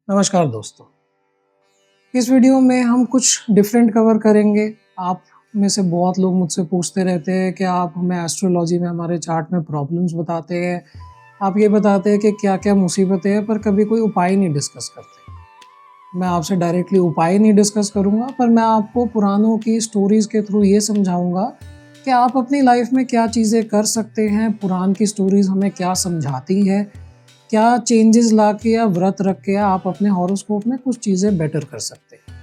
नमस्कार दोस्तों। इस वीडियो में हम कुछ डिफरेंट कवर करेंगे। आप में से बहुत लोग मुझसे पूछते रहते हैं कि आप हमें एस्ट्रोलॉजी में हमारे चार्ट में प्रॉब्लम्स बताते हैं। आप ये बताते हैं कि क्या-क्या मुसीबतें हैं, पर कभी कोई उपाय नहीं डिस्कस करते। मैं आपसे डायरेक्टली उपाय नहीं डिस्कस करूँगा, पर मैं आपको पुरानों की स्टोरीज़ के थ्रू ये समझाऊँगा कि आप अपनी लाइफ़ में क्या चीज़ें कर सकते हैं, पुराण की स्टोरीज़ हमें क्या समझाती हैं, क्या चेंजेस लाके या व्रत रख के आप अपने हॉरोस्कोप में कुछ चीज़ें बेटर कर सकते हैं।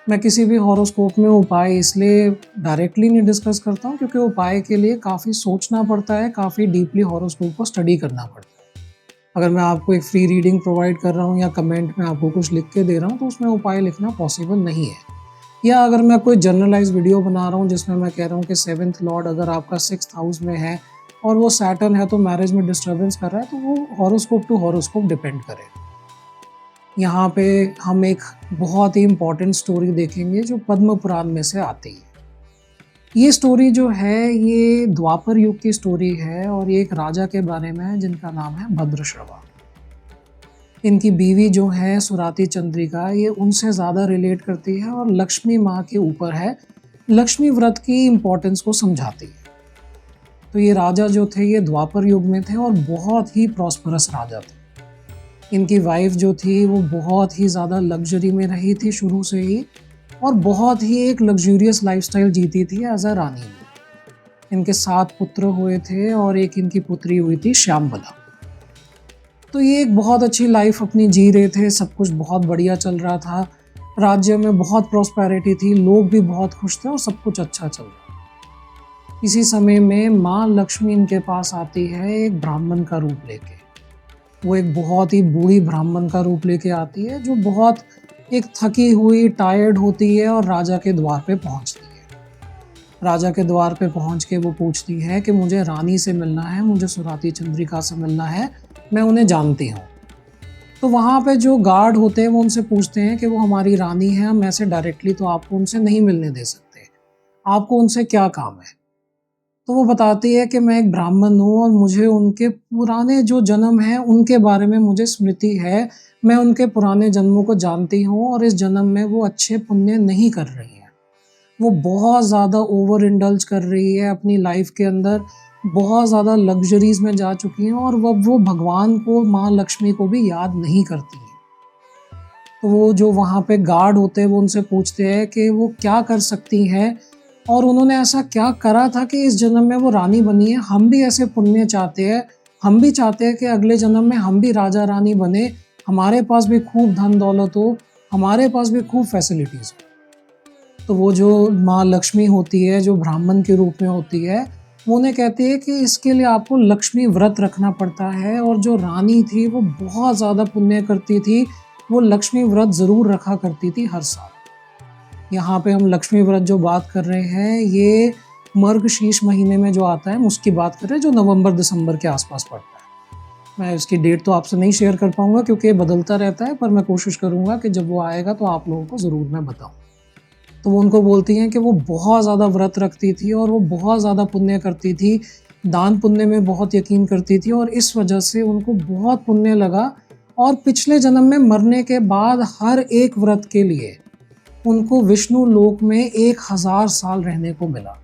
मैं किसी भी हॉरोस्कोप में उपाय इसलिए डायरेक्टली नहीं डिस्कस करता हूँ क्योंकि उपाय के लिए काफ़ी सोचना पड़ता है, काफ़ी डीपली हॉरोस्कोप को स्टडी करना पड़ता है। अगर मैं आपको एक फ्री रीडिंग प्रोवाइड कर रहा हूँ या कमेंट में आपको कुछ लिख के दे रहा हूँ तो उसमें उपाय लिखना पॉसिबल नहीं है। या अगर मैं कोई जनरलाइज़ वीडियो बना रहा हूँ जिसमें मैं कह रहा हूँ कि 7th लॉर्ड अगर आपका 6th हाउस में है और वो सैटर्न है तो मैरिज में डिस्टर्बेंस कर रहा है, तो वो हॉरोस्कोप टू हॉरोस्कोप डिपेंड करेगा। यहाँ पे हम एक बहुत ही इम्पोर्टेंट स्टोरी देखेंगे जो पद्म पुराण में से आती है। ये स्टोरी जो है ये द्वापर युग की स्टोरी है और ये एक राजा के बारे में है जिनका नाम है भद्रश्रवा। इनकी बीवी जो है सुराती चंद्रिका, ये उनसे ज़्यादा रिलेट करती है और लक्ष्मी माँ के ऊपर है, लक्ष्मी व्रत की इम्पोर्टेंस को समझाती है। तो ये राजा जो थे ये द्वापर युग में थे और बहुत ही प्रॉस्परस राजा थे। इनकी वाइफ जो थी वो बहुत ही ज़्यादा लग्जरी में रही थी शुरू से ही और बहुत ही एक लग्जूरियस लाइफस्टाइल जीती थी एज अ रानी भी। इनके 7 पुत्र हुए थे और एक इनकी पुत्री हुई थी श्यामबला। तो ये एक बहुत अच्छी लाइफ अपनी जी रहे थे, सब कुछ बहुत बढ़िया चल रहा था। राज्य में बहुत प्रॉस्पेरिटी थी, लोग भी बहुत खुश थे और सब कुछ अच्छा चल रहा था। इसी समय में माँ लक्ष्मी इनके पास आती है एक ब्राह्मण का रूप लेके। वो एक बहुत ही बूढ़ी ब्राह्मण का रूप लेके आती है जो बहुत एक थकी हुई टायर्ड होती है और राजा के द्वार पे पहुंचती है। राजा के द्वार पे पहुंच के वो पूछती है कि मुझे रानी से मिलना है, मुझे सुराती चंद्रिका से मिलना है, मैं उन्हें जानती हूँ। तो वहाँ पे जो गार्ड होते हैं वो उनसे पूछते हैं कि वो हमारी रानी है, हम ऐसे डायरेक्टली तो आपको उनसे नहीं मिलने दे सकते, आपको उनसे क्या काम है। तो वो बताती है कि मैं एक ब्राह्मण हूँ और मुझे उनके पुराने जो जन्म हैं उनके बारे में मुझे स्मृति है। मैं उनके पुराने जन्मों को जानती हूँ और इस जन्म में वो अच्छे पुण्य नहीं कर रही हैं। वो बहुत ज़्यादा ओवर इंडल्ज कर रही है अपनी लाइफ के अंदर, बहुत ज़्यादा लग्ज़रीज़ में जा चुकी हैं और वो भगवान को, माँ लक्ष्मी को भी याद नहीं करती हैं। तो वो जो वहाँ पे गार्ड होते हैं वो उनसे पूछते हैं कि वो क्या कर सकती हैं और उन्होंने ऐसा क्या करा था कि इस जन्म में वो रानी बनी है। हम भी ऐसे पुण्य चाहते हैं, हम भी चाहते हैं कि अगले जन्म में हम भी राजा रानी बने, हमारे पास भी खूब धन दौलत हो, हमारे पास भी खूब फैसिलिटीज़ हो। तो वो जो माँ लक्ष्मी होती है, जो ब्राह्मण के रूप में होती है, वो उन्हें कहती है कि इसके लिए आपको लक्ष्मी व्रत रखना पड़ता है और जो रानी थी वो बहुत ज़्यादा पुण्य करती थी, वो लक्ष्मी व्रत ज़रूर रखा करती थी हर साल। यहाँ पे हम लक्ष्मी व्रत जो बात कर रहे हैं, ये मर्गशीर्ष महीने में जो आता है, हम उसकी बात कर रहे हैं जो नवंबर-दिसंबर के आसपास पड़ता है। मैं इसकी डेट तो आपसे नहीं शेयर कर पाऊँगा क्योंकि ये बदलता रहता है, पर मैं कोशिश करूँगा कि जब वो आएगा तो आप लोगों को ज़रूर मैं बताऊँ। तो वो उनको बोलती हैं कि वो बहुत ज़्यादा व्रत रखती थी और वो बहुत ज़्यादा पुण्य करती थी, दान पुण्य में बहुत यकीन करती थी और इस वजह से उनको बहुत पुण्य लगा और पिछले जन्म में मरने के बाद हर एक व्रत के लिए उनको विष्णु लोक में 1000 साल रहने को मिला।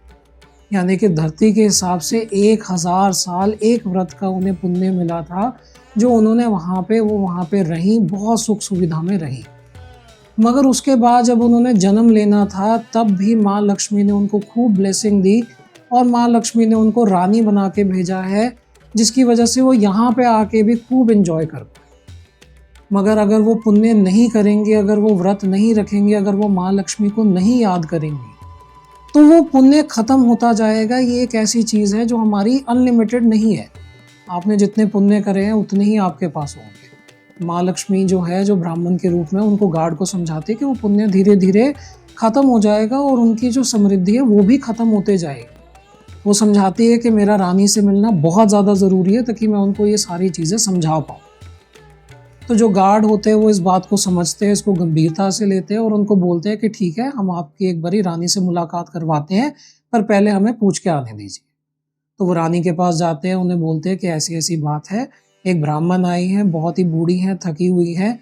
यानी कि धरती के हिसाब से 1000 साल एक व्रत का उन्हें पुण्य मिला था, जो उन्होंने वहाँ पे रहीं, बहुत सुख सुविधा में रहीं। मगर उसके बाद जब उन्होंने जन्म लेना था, तब भी माँ लक्ष्मी ने उनको खूब ब्लेसिंग दी और माँ लक्ष्मी ने उनको रानी बना के भेजा है, जिसकी वजह से वो यहाँ पे आके भी खूब एन्जॉय कर पाए। मगर अगर वो पुण्य नहीं करेंगे, अगर वो व्रत नहीं रखेंगे, अगर वो माँ लक्ष्मी को नहीं याद करेंगे, तो वो पुण्य खत्म होता जाएगा। ये एक ऐसी चीज़ है जो हमारी अनलिमिटेड नहीं है। आपने जितने पुण्य करे हैं, उतने ही आपके पास होंगे। माँ लक्ष्मी जो है, जो ब्राह्मण के रूप में उनको गार्ड को समझाती है कि वो पुण्य धीरे-धीरे खत्म हो जाएगा और उनकी जो समृद्धि है, वो भी खत्म होते जाएगी। वो समझाती है कि मेरा रानी से मिलना बहुत ज़्यादा ज़रूरी है ताकि मैं उनको ये सारी चीज़ें समझा पाऊँ। तो जो गार्ड होते हैं वो इस बात को समझते हैं, इसको गंभीरता से लेते हैं और उनको बोलते हैं कि ठीक है, हम आपकी एक बारी रानी से मुलाकात करवाते हैं, पर पहले हमें पूछ के आने दीजिए। तो वो रानी के पास जाते हैं, उन्हें बोलते हैं कि ऐसी-ऐसी बात है, एक ब्राह्मण आई हैं, बहुत ही बूढ़ी हैं, थकी हुई हैं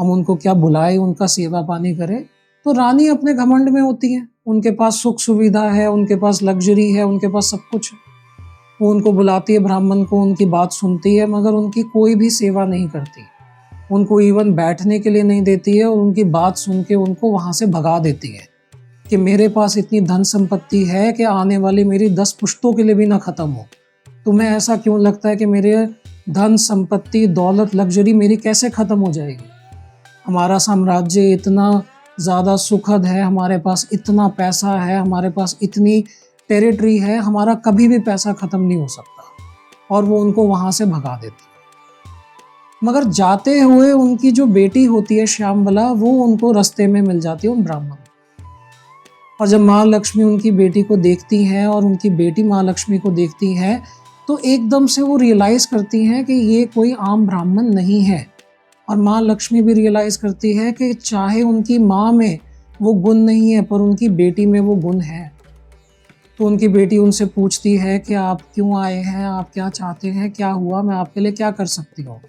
हम उनको क्या बुलाएं, उनका सेवा पानी करें। तो रानी अपने घमंड में होती है, उनके पास सुख सुविधा है, उनके पास लग्जरी है, उनके पास सब कुछ है। वो उनको बुलाती है ब्राह्मण को, उनकी बात सुनती है, मगर उनकी कोई भी सेवा नहीं करती, उनको इवन बैठने के लिए नहीं देती है, और उनकी बात सुन के उनको वहाँ से भगा देती है कि मेरे पास इतनी धन संपत्ति है कि आने वाली मेरी 10 पुश्तों के लिए भी ना ख़त्म हो। तुम्हें ऐसा क्यों लगता है कि मेरे धन संपत्ति, दौलत, लग्जरी मेरी कैसे ख़त्म हो जाएगी? हमारा साम्राज्य इतना ज़्यादा सुखद है, हमारे पास इतना पैसा है, हमारे पास इतनी टेरिटरी है, हमारा कभी भी पैसा ख़त्म नहीं हो सकता। और वो उनको वहाँ से भगा देती है। मगर जाते हुए उनकी जो बेटी होती है श्यामबला, वो उनको रास्ते में मिल जाती है उन ब्राह्मण। और जब माँ लक्ष्मी उनकी बेटी को देखती हैं और उनकी बेटी माँ लक्ष्मी को देखती हैं, तो एकदम से वो रियलाइज़ करती हैं कि ये कोई आम ब्राह्मण नहीं है। और माँ लक्ष्मी भी रियलाइज़ करती है कि चाहे उनकी माँ में वो गुण नहीं है, पर उनकी बेटी में वो गुण है। तो उनकी बेटी उनसे पूछती है कि आप क्यों आए हैं, आप क्या चाहते हैं, क्या हुआ, मैं आपके लिए क्या कर सकती हूँ?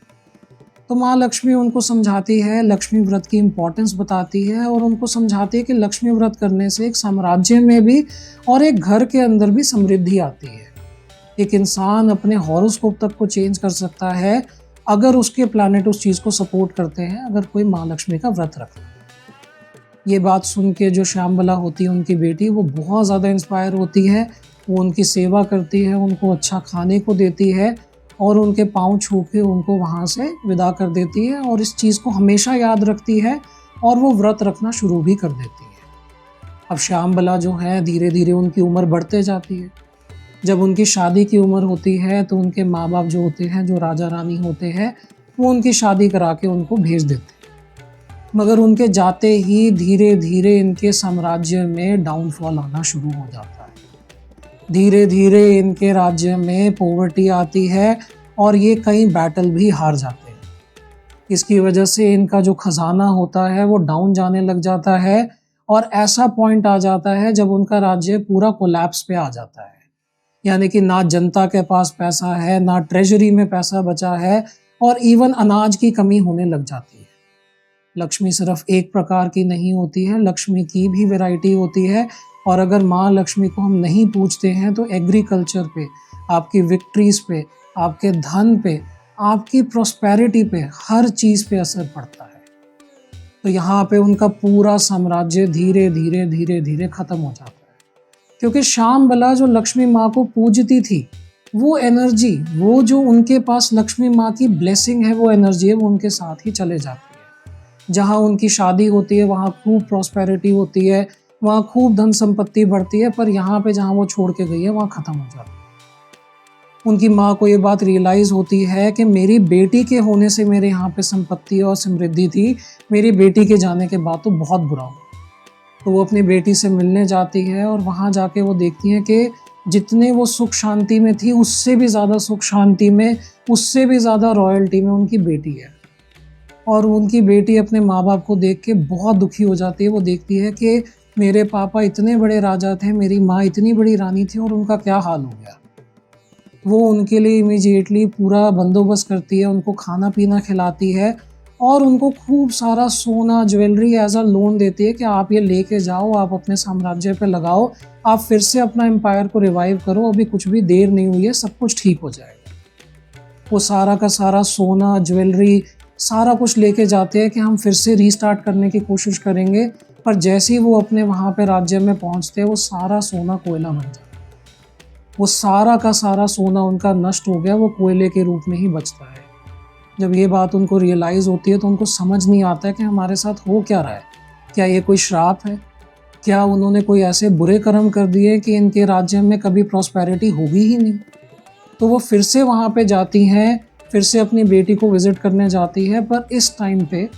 तो माँ लक्ष्मी उनको समझाती है, लक्ष्मी व्रत की इम्पोर्टेंस बताती है, और उनको समझाती है कि लक्ष्मी व्रत करने से एक साम्राज्य में भी और एक घर के अंदर भी समृद्धि आती है। एक इंसान अपने हॉरोस्कोप तक को चेंज कर सकता है अगर उसके प्लैनेट उस चीज़ को सपोर्ट करते हैं, अगर कोई माँ लक्ष्मी का व्रत रखता है। ये बात सुन के जो श्यामबला होती है उनकी बेटी, वो बहुत ज़्यादा इंस्पायर होती है। वो उनकी सेवा करती है, उनको अच्छा खाने को देती है, और उनके पाँव छू के उनको वहाँ से विदा कर देती है, और इस चीज़ को हमेशा याद रखती है, और वो व्रत रखना शुरू भी कर देती है। अब श्यामबला जो है, धीरे धीरे उनकी उम्र बढ़ते जाती है। जब उनकी शादी की उम्र होती है तो उनके माँ बाप जो होते हैं, जो राजा रानी होते हैं, वो उनकी शादी करा के उनको भेज देते हैं। मगर उनके जाते ही धीरे धीरे इनके साम्राज्य में डाउनफॉल आना शुरू हो जाता है। धीरे धीरे इनके राज्य में पॉवर्टी आती है, और ये कई बैटल भी हार जाते हैं। इसकी वजह से इनका जो खजाना होता है वो डाउन जाने लग जाता है, और ऐसा पॉइंट आ जाता है जब उनका राज्य पूरा कोलैप्स पे आ जाता है। यानी कि ना जनता के पास पैसा है, ना ट्रेजरी में पैसा बचा है, और इवन अनाज की कमी होने लग जाती है। लक्ष्मी सिर्फ एक प्रकार की नहीं होती है, लक्ष्मी की भी वैरायटी होती है। और अगर माँ लक्ष्मी को हम नहीं पूजते हैं तो एग्रीकल्चर पे, आपकी विक्ट्रीज पे, आपके धन पे, आपकी प्रॉस्पेरिटी पे, हर चीज़ पे असर पड़ता है। तो यहाँ पे उनका पूरा साम्राज्य धीरे धीरे धीरे धीरे खत्म हो जाता है। क्योंकि श्यामबला जो लक्ष्मी माँ को पूजती थी, वो एनर्जी, वो जो उनके पास लक्ष्मी माँ की ब्लेसिंग है, वो एनर्जी है, वो उनके साथ ही चले जाती है। जहाँ उनकी शादी होती है वहाँ खूब प्रॉस्पेरिटी होती है, वहाँ खूब धन संपत्ति बढ़ती है, पर यहाँ पे जहाँ वो छोड़ के गई है वहाँ ख़त्म हो जाती है। उनकी माँ को ये बात रियलाइज़ होती है कि मेरी बेटी के होने से मेरे यहाँ पे संपत्ति और समृद्धि थी, मेरी बेटी के जाने के बाद तो बहुत बुरा हुआ। तो वो अपनी बेटी से मिलने जाती है, और वहाँ जाके वो देखती है कि जितने वो सुख शांति में थी, उससे भी ज़्यादा सुख शांति में, उससे भी ज़्यादा रॉयल्टी में उनकी बेटी है। और उनकी बेटी अपने माँ बाप को देख के बहुत दुखी हो जाती है। वो देखती है कि मेरे पापा इतने बड़े राजा थे, मेरी माँ इतनी बड़ी रानी थी, और उनका क्या हाल हो गया। वो उनके लिए इमीडिएटली पूरा बंदोबस्त करती है, उनको खाना पीना खिलाती है, और उनको खूब सारा सोना, ज्वेलरी एज अ लोन देती है कि आप ये लेके जाओ, आप अपने साम्राज्य पे लगाओ, आप फिर से अपना एम्पायर को रिवाइव करो, अभी कुछ भी देर नहीं हुई है, सब कुछ ठीक हो जाएगा। वो सारा का सारा सोना, ज्वेलरी, सारा कुछ लेके जाते हैं कि हम फिर से रीस्टार्ट करने की कोशिश करेंगे। पर जैसे ही वो अपने वहाँ पे राज्य में पहुँचते हैं, वो सारा सोना कोयला बन जाता है। वो सारा का सारा सोना उनका नष्ट हो गया, वो कोयले के रूप में ही बचता है। जब ये बात उनको रियलाइज़ होती है तो उनको समझ नहीं आता है कि हमारे साथ हो क्या रहा है। क्या ये कोई श्राप है? क्या उन्होंने कोई ऐसे बुरे कर्म कर दिए कि इनके राज्य में कभी प्रॉस्पेरिटी होगी ही नहीं? तो वो फिर से वहाँ पे जाती हैं, फिर से अपनी बेटी को विज़िट करने जाती है, पर इस टाइम पे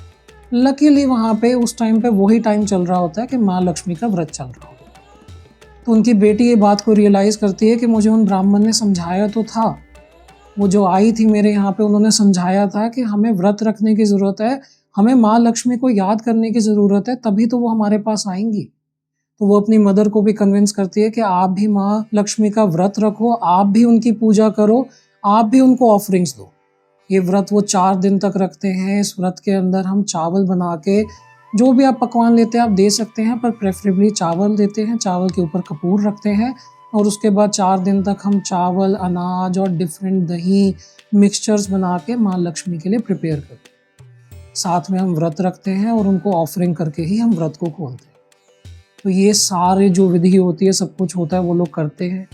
लकीली वहाँ पे उस टाइम पे वही टाइम चल रहा होता है कि माँ लक्ष्मी का व्रत चल रहा होता है। तो उनकी बेटी ये बात को रियलाइज़ करती है कि मुझे उन ब्राह्मण ने समझाया तो था, वो जो आई थी मेरे यहाँ पे, उन्होंने समझाया था कि हमें व्रत रखने की ज़रूरत है, हमें माँ लक्ष्मी को याद करने की ज़रूरत है, तभी तो वो हमारे पास आएँगी। तो वो अपनी मदर को भी कन्विंस करती है कि आप भी माँ लक्ष्मी का व्रत रखो, आप भी उनकी पूजा करो, आप भी उनको ऑफरिंग्स दो। ये व्रत वो 4 दिन तक रखते हैं। इस व्रत के अंदर हम चावल बना के जो भी आप पकवान लेते हैं आप दे सकते हैं, पर प्रेफरेबली चावल देते हैं। चावल के ऊपर कपूर रखते हैं और उसके बाद 4 दिन तक हम चावल, अनाज और डिफरेंट दही मिक्सचर्स बना के माँ लक्ष्मी के लिए प्रिपेयर करते हैं। साथ में हम व्रत रखते हैं और उनको ऑफरिंग करके ही हम व्रत को खोलते हैं। तो ये सारे जो विधि होती है, सब कुछ होता है, वो लोग करते हैं।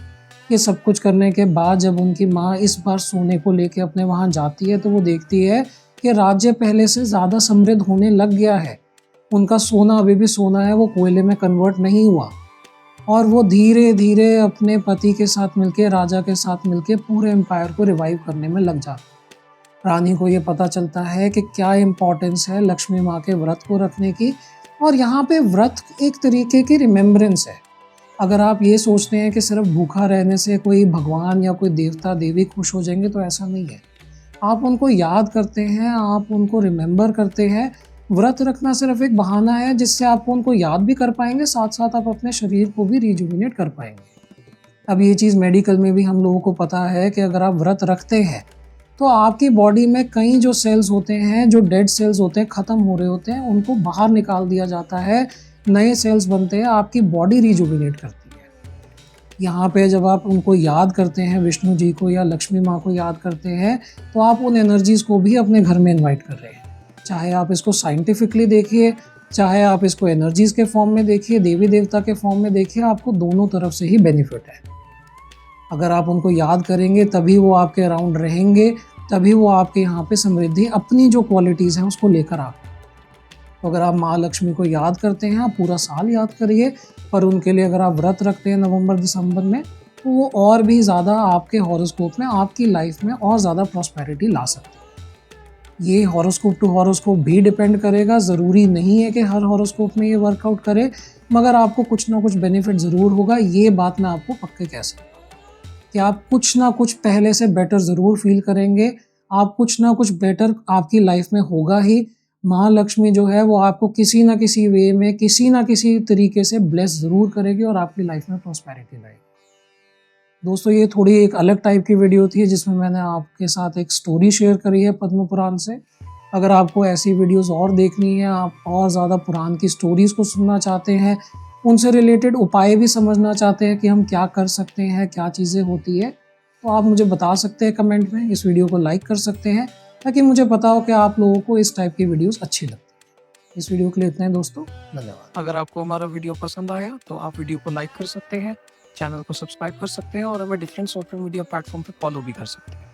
ये सब कुछ करने के बाद जब उनकी माँ इस बार सोने को लेके अपने वहाँ जाती है तो वो देखती है कि राज्य पहले से ज़्यादा समृद्ध होने लग गया है। उनका सोना अभी भी सोना है, वो कोयले में कन्वर्ट नहीं हुआ और वो धीरे धीरे अपने पति के साथ मिलके, राजा के साथ मिलके पूरे एम्पायर को रिवाइव करने में लग जाती है। रानी को ये पता चलता है कि क्या इम्पोर्टेंस है लक्ष्मी माँ के व्रत को रखने की, और यहाँ पे व्रत एक तरीके की रिमेम्बरेंस है। अगर आप ये सोचते हैं कि सिर्फ भूखा रहने से कोई भगवान या कोई देवता देवी खुश हो जाएंगे, तो ऐसा नहीं है। आप उनको याद करते हैं, आप उनको रिमेम्बर करते हैं। व्रत रखना सिर्फ एक बहाना है जिससे आप उनको याद भी कर पाएंगे, साथ साथ आप अपने शरीर को भी रिजुविनेट कर पाएंगे। अब ये चीज़ मेडिकल में भी हम लोगों को पता है कि अगर आप व्रत रखते हैं तो आपकी बॉडी में कई जो सेल्स होते हैं, जो डेड सेल्स होते हैं, ख़त्म हो रहे होते हैं, उनको बाहर निकाल दिया जाता है, नए सेल्स बनते हैं, आपकी बॉडी रिजुविनेट करती है। यहाँ पे जब आप उनको याद करते हैं, विष्णु जी को या लक्ष्मी माँ को याद करते हैं, तो आप उन एनर्जीज़ को भी अपने घर में इन्वाइट कर रहे हैं। चाहे आप इसको साइंटिफिकली देखिए, चाहे आप इसको एनर्जीज़ के फॉर्म में देखिए, देवी देवता के फॉर्म में देखिए, आपको दोनों तरफ से ही बेनिफिट है। अगर आप उनको याद करेंगे तभी वो आपके अराउंड रहेंगे, तभी वो आपके यहाँ पे समृद्धि, अपनी जो क्वालिटीज़ हैं उसको लेकर आ। तो अगर आप माँ लक्ष्मी को याद करते हैं, आप पूरा साल याद करिए, पर उनके लिए अगर आप व्रत रखते हैं नवंबर दिसंबर में, तो वो और भी ज़्यादा आपके हॉरोस्कोप में, आपकी लाइफ में और ज़्यादा प्रॉस्पेरिटी ला सकते हैं। ये हॉरोस्कोप टू हॉरोस्कोप भी डिपेंड करेगा, ज़रूरी नहीं है कि हर हॉरोस्कोप में ये वर्कआउट करे, मगर आपको कुछ ना कुछ बेनिफिट ज़रूर होगा। ये बात मैं आपको पक्के कह सकता हूँ कि आप कुछ ना कुछ पहले से बेटर ज़रूर फील करेंगे, आप कुछ ना कुछ बेटर आपकी लाइफ में होगा ही। महालक्ष्मी जो है वो आपको किसी ना किसी वे में, किसी ना किसी तरीके से ब्लेस ज़रूर करेगी और आपकी लाइफ में प्रॉस्पेरिटी लाएगी। दोस्तों, ये थोड़ी एक अलग टाइप की वीडियो थी जिसमें मैंने आपके साथ एक स्टोरी शेयर करी है पद्म पुराण से। अगर आपको ऐसी वीडियोस और देखनी है, आप और ज़्यादा पुराण की स्टोरीज़ को सुनना चाहते हैं, उनसे रिलेटेड उपाय भी समझना चाहते हैं कि हम क्या कर सकते हैं, क्या चीज़ें होती है, तो आप मुझे बता सकते हैं कमेंट में। इस वीडियो को लाइक कर सकते हैं ताकि मुझे पता हो कि आप लोगों को इस टाइप की वीडियोस अच्छी लगती है। इस वीडियो के लिए इतना ही दोस्तों, धन्यवाद। अगर आपको हमारा वीडियो पसंद आया तो आप वीडियो को लाइक कर सकते हैं, चैनल को सब्सक्राइब कर सकते हैं और हमें डिफरेंट सोशल मीडिया प्लेटफॉर्म पर फॉलो भी कर सकते हैं।